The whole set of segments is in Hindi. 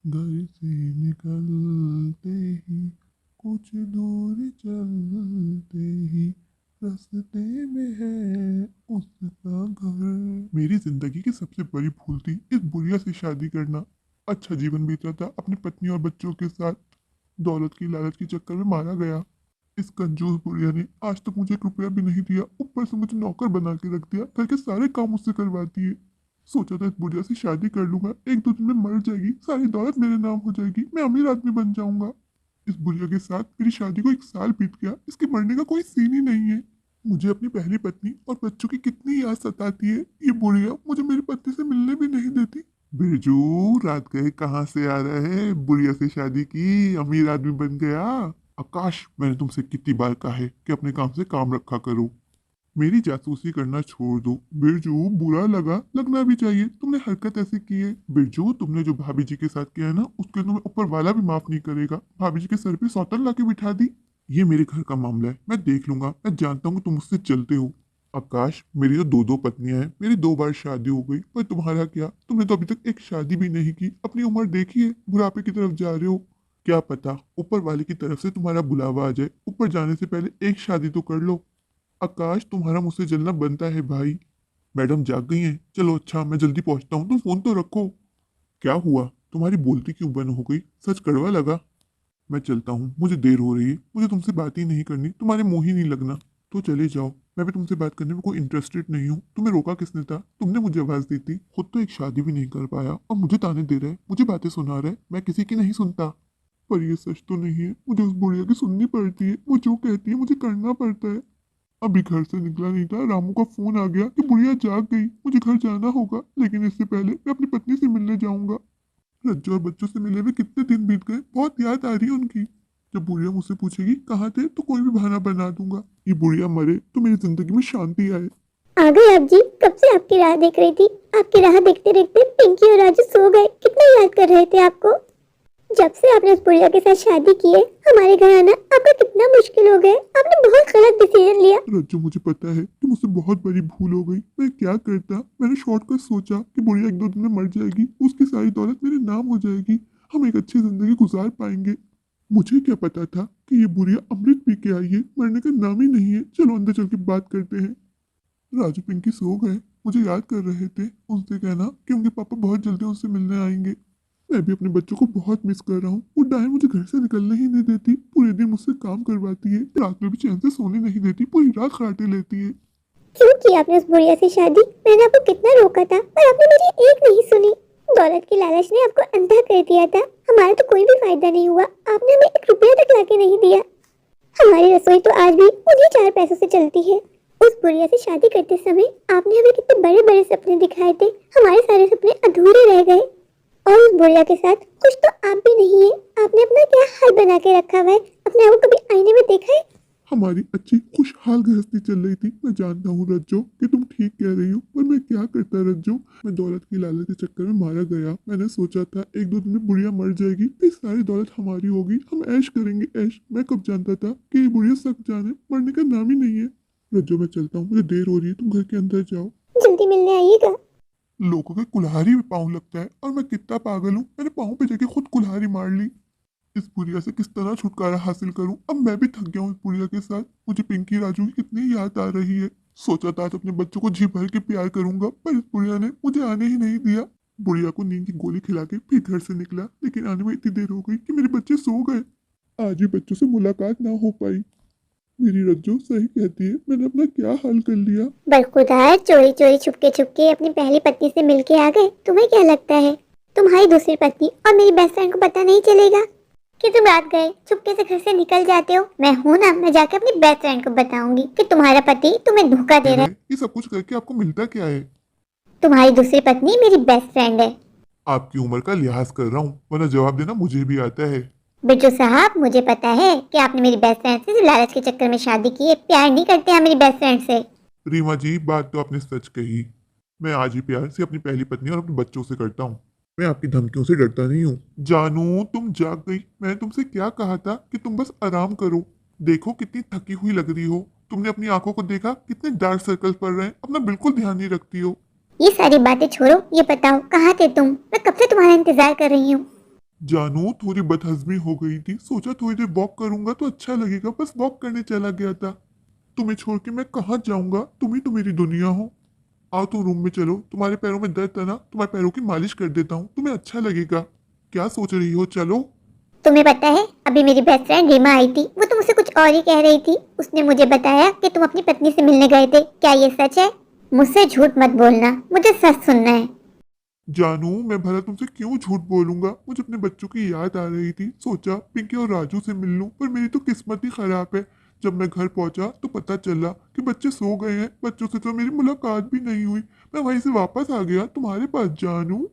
घर से निकलते ही कुछ दूर चलते ही रास्ते में है उसका घर। मेरी जिंदगी की सबसे बड़ी भूल थी इस बुढ़िया से शादी करना। अच्छा जीवन बीत रहा था अपनी पत्नी और बच्चों के साथ। दौलत की लालच के चक्कर में मारा गया। इस कंजूस बुढ़िया ने आज तक मुझे एक रुपया भी नहीं दिया, ऊपर से मुझे नौकर बना के रख दिया, घर के सारे काम मुझसे करवाती है। सोचा था इस बुढ़िया से शादी कर लूंगा, एक दो दिन में मर जाएगी, सारी दौलत मेरे नाम हो जाएगी, मैं अमीर आदमी बन जाऊंगा। इस बुढ़िया के साथ मेरी शादी को 1 साल बीत गया, इसके मरने का कोई सीन ही नहीं है। मुझे अपनी पहली पत्नी और बच्चों की कितनी याद सताती है। ये बुढ़िया मुझे मेरी पत्नी से मिलने भी नहीं देती। बिरजू, रात गए कहाँ से आ रहे? बुढ़िया से शादी की, अमीर आदमी बन गया। आकाश, मैंने तुमसे कितनी बार कहा है कि अपने काम से काम रखा करो। मेरी जासूसी करना छोड़ दो। बिरजू, बुरा लगा, लगना भी चाहिए, तुमने हरकत ऐसी की है। बिरजू, तुमने जो भाभी जी के साथ किया है ना, उसके तुम्हें ऊपर वाला भी माफ नहीं करेगा। भाभी जी के सर पे सौतन लाके बिठा दी। ये मेरे घर का मामला है, मैं देख लूंगा। मैं जानता हूँ कि तुम मुझसे चलते हो। आकाश, मेरी तो दो दो पत्नियां हैं, मेरी 2 बार शादी हो गई, पर तुम्हारा क्या? तुमने तो अभी तक एक शादी भी नहीं की। अपनी उम्र देखी है, बुढ़ापे की तरफ जा रहे हो। क्या पता ऊपर वाले की तरफ से तुम्हारा बुलावा आ जाए। ऊपर जाने से पहले एक शादी तो कर लो। आकाश, तुम्हारा मुझसे जलना बनता है भाई। मैडम जाग गई हैं? चलो अच्छा, मैं जल्दी पहुंचता हूँ, तुम फोन तो रखो। क्या हुआ? तुम्हारी बोलती क्यों बंद हो गई? सच कड़वा लगा? मैं चलता हूँ, मुझे देर हो रही है, मुझे तुमसे बात ही नहीं करनी, तुम्हारे मुंह ही नहीं लगना। तो चले जाओ, मैं भी तुमसे बात करने में कोई इंटरेस्टेड नहीं हूँ। तुम्हें रोका किसने था? तुमने मुझे आवाज दी थी। खुद तो एक शादी भी नहीं कर पाया और मुझे ताने दे रहा है, मुझे बातें सुना रहा है। मैं किसी की नहीं सुनता। पर ये सच तो नहीं है, मुझे उस बुढ़िया की सुननी पड़ती है। वो जो कहती है मुझे करना पड़ता है। अभी घर से निकला नहीं था, रामू का फोन आ गया कि बुढ़िया जाग गई, मुझे घर जाना होगा। लेकिन इससे पहले मैं अपनी पत्नी से मिलने जाऊंगा। रज्जू और बच्चों से मिले हुए कितने दिन बीत गए, बहुत याद आ रही है उनकी। जब बुढ़िया मुझसे पूछेगी कहाँ थे, तो कोई भी बहाना बना दूंगा। ये बुढ़िया मरे तो मेरी जिंदगी में शांति आए। आ गए आप जी। कब से आपकी राह देख रही थी। आपकी राह देखते देखते पिंकी और राजू सो गए। कितना याद कर रहे थे आपको। जब से आपने उस बुढ़िया के साथ शादी की है, हमारे घर आना आपका कितना मुश्किल हो गया। आपने बहुत गलत डिसीजन लिया। रज्जू, मुझे पता है कि मुझसे बहुत बड़ी भूल हो गई। मैं क्या करता? मैंने शॉर्टकट सोचा कि बुढ़िया एक दो दिन में मर जाएगी, उसकी सारी दौलत मेरे नाम हो जाएगी, हम एक अच्छी जिंदगी गुजार पाएंगे। मुझे क्या पता था कि ये बुढ़िया अमृत पी के आई है, मरने का नाम ही नहीं है। चलो अंदर चल के बात करते हैं। राजू पिंकी सो गए, मुझे याद कर रहे थे। उनसे कहना कि उनके पापा बहुत जल्दी उनसे मिलने आएंगे। मैं भी अपने बच्चों को बहुत मिस कर रहा हूँ। वो डायन मुझे घर से निकलने ही नहीं देती, पूरे दिन मुझसे काम करवाती है, रात में भी चैन से सोने नहीं देती, पूरी रात खराटे लेती है। क्यों की आपने उस बुढ़िया से शादी। मैंने आपको कितना रोका था, पर आपने मेरी एक नहीं सुनी। दौलत की लालच ने आपको अंधा कर दिया था। हमारा तो कोई भी फायदा नहीं हुआ। आपने हमें 1 रुपया तक लाके नहीं दिया। हमारी रसोई तो आज भी उन्हीं 4 पैसों से चलती है। उस बुढ़िया से शादी करते समय आपने हमें कितने बड़े बड़े सपने दिखाए थे। हमारे सारे सपने अधूरे रह गए। और उस बुढ़िया के साथ कुछ तो आप भी नहीं है। आपने अपना क्या हाल बना के रखा हुआ है। अपने आप को कभी आईने में देखा है। हमारी अच्छी खुशहाल गृहस्थी चल रही थी। मैं जानता हूँ रज्जो कि तुम ठीक कह रही हो, पर मैं क्या करता रज्जो। मैं दौलत की लालच के चक्कर में मारा गया। मैंने सोचा था एक दो दिन में बुढ़िया मर जाएगी, फिर सारी दौलत हमारी होगी, हम ऐश करेंगे ऐश। मैं कब जानता था कि ये बुढ़िया सक जाने, मरने का नाम ही नहीं है। रज्जो, मैं चलता हूँ, मुझे देर हो रही है, तुम घर के अंदर जाओ। जल्दी मिलने आइएगा। लोगों के कुल्हाड़ी में पाँव लगता है और मैं कितना पागल हूँ, मैंने पाँव पे जगह खुद कुल्हाड़ी मार ली। इस बुढ़िया से किस तरह छुटकारा हासिल करूं? अब मैं भी थक गया हूँ इस बुढ़िया के साथ। मुझे पिंकी राजू की कितनी याद आ रही है। सोचा था आज अपने बच्चों को जी भर के प्यार करूंगा, पर इस बुढ़िया ने मुझे आने ही नहीं दिया। बुढ़िया को नींद की गोली खिला के फिर घर से निकला, लेकिन आने में इतनी देर हो गई कि मेरे बच्चे सो गए। आज भी बच्चों से मुलाकात ना हो पाई। मेरी रज्जो सही कहती है, मैंने अपना क्या हाल कर लिया। बरखुदा, चोरी चोरी छुपके छुपके अपनी पहली पत्नी से मिलके आ गए। तुम्हें क्या लगता है तुम्हारी दूसरी पत्नी और मेरी बेस्ट फ्रेंड को पता नहीं चलेगा कि तुम रात गए छुपके से घर से निकल जाते हो। मैं हूं ना, मैं जाके अपनी बेस्ट फ्रेंड को बताऊंगी कि तुम्हारा पति तुम्हें धोखा दे रहा है। ये सब कुछ करके आपको मिलता क्या है? तुम्हारी दूसरी पत्नी मेरी बेस्ट फ्रेंड है। आपकी उम्र का लिहाज कर रहा हूँ, वरना जवाब देना मुझे भी आता है। बिट्टू साहब, मुझे पता है कि आपने मेरी बेस्ट फ्रेंड से लालच के चक्कर में शादी की है। प्यार नहीं करते हैं मेरी बेस्ट फ्रेंड से। रीमा जी, बात तो आपने सच कही। मैं आज ही प्यार से अपनी पहली पत्नी और अपने बच्चों से करता हूँ। मैं आपकी धमकियों से डरता नहीं हूँ। जानू, तुम जाग गई। मैंने तुमसे क्या कहा था कि तुम बस आराम करो। देखो कितनी थकी हुई लग रही हो। तुमने अपनी आंखों को देखा, कितने डार्क सर्कल्स पड़ रहे हैं, अपना बिल्कुल ध्यान नहीं रखती हो। ये सारी बातें छोड़ो, ये बताओ कहाँ थे तुम। मैं कब से तुम्हारा इंतजार कर रही हूँ। जानू थोड़ी बदहजमी हो गई थी, सोचा थोड़ी देर वॉक करूंगा तो अच्छा लगेगा, बस वॉक करने चला गया था। तुम्हें छोड़ के मैं कहाँ जाऊंगा, तुम ही तो मेरी दुनिया हो। आओ तुम रूम में चलो, तुम्हारे पैरों में दर्द था ना, तुम्हारे पैरों की मालिश कर देता हूँ, तुम्हें अच्छा लगेगा। क्या सोच रही हो, चलो। तुम्हें पता है अभी मेरी बेस्ट फ्रेंड रीमा आई थी, वो तो मुझसे कुछ और ही कह रही थी। उसने मुझे बताया कि तुम अपनी पत्नी से मिलने गए थे, क्या ये सच है? मुझसे झूठ मत बोलना, मुझे सच सुनना है। जानू मैं भला तुमसे क्यों झूठ बोलूंगा, मुझे अपने बच्चों की याद आ रही थी, सोचा पिंकी और राजू से मिल लूं, पर मेरी तो किस्मत ही खराब है। जब मैं घर पहुंचा तो पता चला कि बच्चे सो गए हैं, बच्चों से तो मेरी मुलाकात भी नहीं हुई। मैं वहीं से वापस आ गया तुम्हारे पास जानू।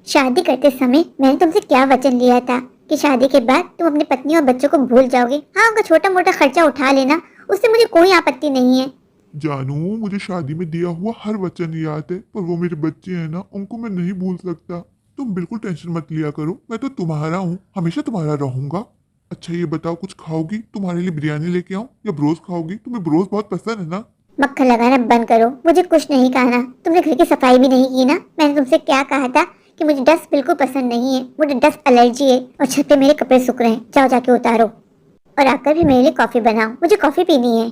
शादी करते समय मैंने तुमसे क्या वचन लिया था कि शादी के बाद तुम अपनी पत्नी और बच्चों को भूल जाओगे। हाँ, उनका छोटा मोटा खर्चा उठा लेना, उससे मुझे कोई आपत्ति नहीं है। जानू मुझे शादी में दिया हुआ हर वचन याद है, पर वो मेरे बच्चे हैं ना, उनको मैं नहीं भूल सकता। तुम बिल्कुल टेंशन मत लिया करो, मैं तो तुम्हारा हूँ, हमेशा तुम्हारा रहूंगा। अच्छा ये बताओ, कुछ खाओगी? तुम्हारे लिए बिरयानी लेके आऊं या ब्रोज खाओगी? तुम्हें ब्रोज बहुत पसंद है ना। मक्खन लगाना बंद करो, मुझे कुछ नहीं कहना। तुमने घर की सफाई भी नहीं की ना। मैंने तुमसे क्या कहा था कि मुझे डस्ट बिल्कुल पसंद नहीं है, मुझे डस्ट एलर्जी है। और छत पे मेरे कपड़े सूख रहे हैं, जाओ जाके उतारो। और आकर भी मेरे लिए कॉफी बनाओ, मुझे कॉफी पीनी है।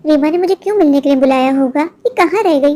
रीमा ने मुझे क्यों मिलने के लिए बुलाया होगा, ये कहाँ रह गई?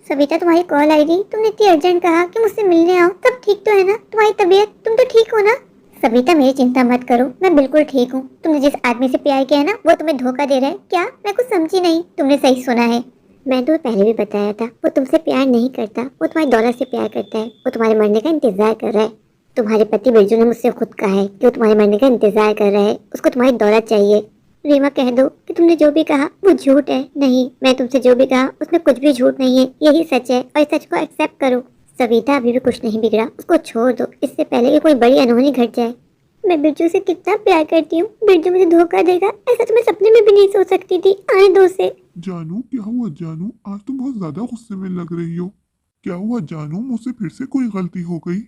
सविता, तुम्हारी कॉल आई थी, तुमने इतनी अर्जेंट कहा कि मुझसे मिलने आओ। सब ठीक तो है ना? तुम्हारी तबीयत, तुम तो ठीक हो ना? सविता मेरी चिंता मत करो, मैं बिल्कुल ठीक हूँ। तुमने जिस आदमी से प्यार किया है ना, वो तुम्हें धोखा दे रहा है क्या? मैं कुछ समझी नहीं। तुमने सही सुना है, मैं तुम्हें पहले भी बताया था, वो तुमसे प्यार नहीं करता, वो तुम्हारी दौलत से प्यार करता है। वो तुम्हारे मरने का इंतजार कर रहा है। तुम्हारे पति बिरजू ने मुझसे खुद कहा है कि वो तुम्हारे मरने का इंतजार कर रहा है, उसको तुम्हारी दौलत चाहिए। रीमा, कह दो कि तुमने जो भी कहा वो झूठ है। नहीं, मैं तुमसे जो भी कहा उसमें कुछ भी झूठ नहीं है, यही सच है, और इस सच को एक्सेप्ट करो। सविता, अभी भी कुछ नहीं बिगड़ा, उसको छोड़ दो, इससे पहले कि कोई बड़ी अनहोनी घट जाए। मैं बिरजू से कितना प्यार करती हूँ, बिरजू मुझे धोखा देगा ऐसा तो मैं सपने में भी नहीं सोच सकती थी। आने दो उसे। जानू क्या हुआ जानू, आज तुम बहुत ज्यादा गुस्से में लग रही हो। क्या हुआ जानू, मुझसे फिर से कोई गलती हो गई?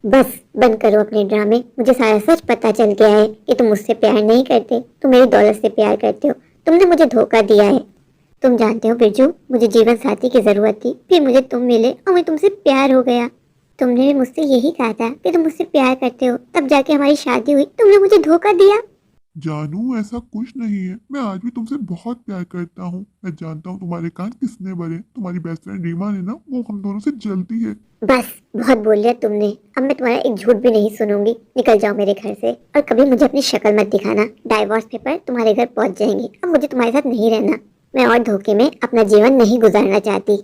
बस बंद करो अपने ड्रामे। मुझे सारा सच पता चल गया है कि तुम मुझसे प्यार नहीं करते, तुम मेरी दौलत से प्यार करते हो। तुमने मुझे धोखा दिया है। तुम जानते हो बिरजू, मुझे जीवन साथी की जरूरत थी, फिर मुझे तुम मिले और मुझे तुमसे प्यार हो गया। तुमने भी मुझसे यही कहा था कि तुम मुझसे प्यार करते हो, तब जाके हमारी शादी हुई। तुमने मुझे धोखा दिया। जानू ऐसा कुछ नहीं है, मैं आज भी तुमसे बहुत प्यार करता हूँ। मैं जानता हूँ तुम्हारे कान किसने भरे, तुम्हारी बेस्ट फ्रेंड रीमा ने ना, वो हम दोनों से जलती है। बस, बहुत बोल लिया तुमने। अब मैं तुम्हारा एक झूठ भी नहीं सुनूंगी। निकल जाओ मेरे घर से, और कभी मुझे अपनी शक्ल मत दिखाना। डाइवोर्स पेपर तुम्हारे घर पहुंच जाएंगे। अब मुझे तुम्हारे साथ नहीं रहना। मैं और धोखे में अपना जीवन नहीं गुजारना चाहती।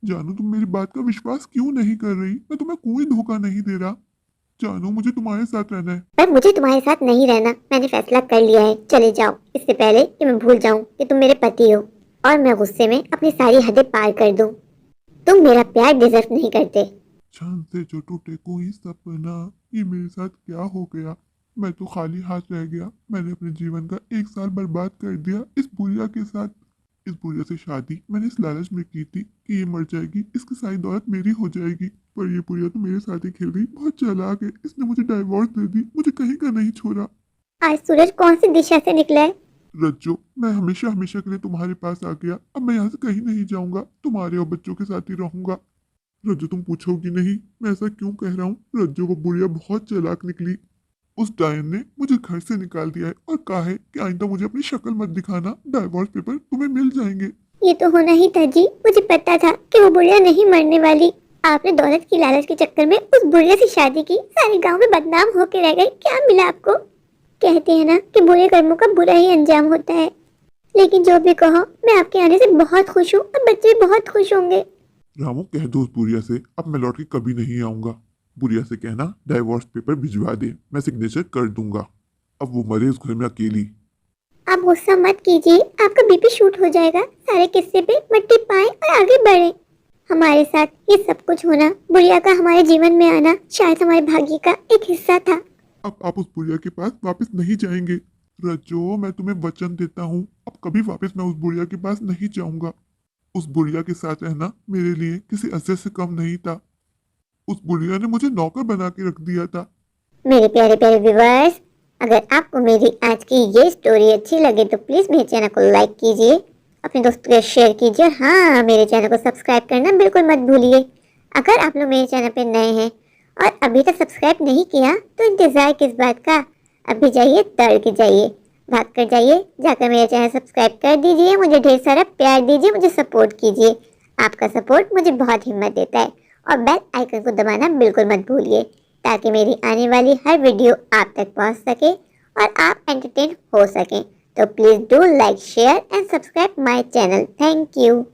जानू तुम मेरी बात का विश्वास क्यों नहीं कर रही? मैं तुम्हें कोई धोखा नहीं दे रहा। जानू मुझे तुम्हारे साथ रहना है। पर मुझे तुम्हारे साथ नहीं रहना, मैंने फैसला कर लिया है। चले जाओ, इससे पहले कि मैं भूल जाऊं कि तुम मेरे पति हो और मैं गुस्से में अपनी सारी हदें पार कर दूं। तुम मेरा प्यार डिजर्व नहीं करते। चांद से जो टूटे कोई सपना, ये मेरे साथ क्या हो गया? मैं तो खाली हाथ रह गया। मैंने अपने जीवन का एक साल बर्बाद कर दिया इस बुढ़िया के साथ। इस बुढ़िया से शादी मैंने इस लालच में की थी कि ये मर जाएगी, इसकी सारी दौलत मेरी हो जाएगी। पर ये बुढ़िया तो मेरे साथ ही खेल रही, बहुत चालाक है। इसने मुझे डाइवोर्स दे दी, मुझे कहीं का नहीं छोड़ा। आज सूरज कौन सी दिशा से निकला है? रज्जो मैं हमेशा हमेशा के लिए तुम्हारे पास आ गया, अब मैं यहाँ से कहीं नहीं जाऊंगा, तुम्हारे और बच्चों के साथ ही रहूंगा। रज्जो तुम पूछोगी नहीं मैं ऐसा क्यों कह रहा हूँ। रज्जो वो बुढ़िया बहुत चालाक निकली। उस डायन ने मुझे घर से निकाल दिया है और कहा है कि आइंदा मुझे अपनी शक्ल मत दिखाना, डाइवोर्स पेपर तुम्हें मिल जाएंगे। ये तो होना ही था जी। मुझे पता था कि वो बुढ़िया नहीं मरने वाली। आपने दौलत की लालच के चक्कर में उस बुढ़िया से शादी की, सारे गांव में बदनाम होके रह गए। क्या मिला आपको? कहते हैं ना कि बुरे कर्मों का बुरा ही अंजाम होता है। लेकिन जो भी कहो, मैं आपके आने से बहुत खुश हूँ और बच्चे भी बहुत खुश होंगे। रामू कह दो उस बुढ़िया से अब मैं लौट के कभी नहीं आऊंगा। बुढ़िया से कहना डाइवोर्स पेपर भिजवा दे, मैं सिग्नेचर कर दूंगा। अब वो मरे उस घर में अकेली। आप गुस्सा मत कीजिए, आपका बीपी शूट हो जाएगा। सारे किस्से पे मट्टी पाए और आगे बढ़े। हमारे साथ ये सब कुछ होना, बुढ़िया का हमारे जीवन में आना, शायद हमारे भाग्य का एक हिस्सा था। अब आप उस बुढ़िया के पास वापस नहीं जाएंगे। रज्जो मैं तुम्हें वचन देता हूँ, अब कभी वापस मैं उस बुढ़िया के पास नहीं जाऊंगा। उस बुढ़िया के साथ रहना मेरे लिए किसी अजय से कम नहीं था। उस बुढ़िया ने मुझे नौकर बना के रख दिया था। मेरे प्यारे प्यारे व्यूअर्स, अगर आपको मेरी आज की ये स्टोरी अच्छी लगे तो प्लीज़ मेरे चैनल को लाइक कीजिए, अपने दोस्तों के शेयर कीजिए, और हाँ, मेरे चैनल को सब्सक्राइब करना बिल्कुल मत भूलिए। अगर आप लोग मेरे चैनल पे नए हैं और अभी तक सब्सक्राइब नहीं किया तो इंतजार किस बात का, अभी जाइए दौड़ के जाइए, भाग कर जाइए, जाकर मेरा चैनल सब्सक्राइब कर दीजिए, मुझे ढेर सारा प्यार दीजिए, मुझे सपोर्ट कीजिए। आपका सपोर्ट मुझे बहुत हिम्मत देता है। और बेल आइकन को दबाना बिल्कुल मत भूलिए ताकि मेरी आने वाली हर वीडियो आप तक पहुंच सके और आप एंटरटेन हो सकें। तो please do like, share and subscribe my channel. Thank you.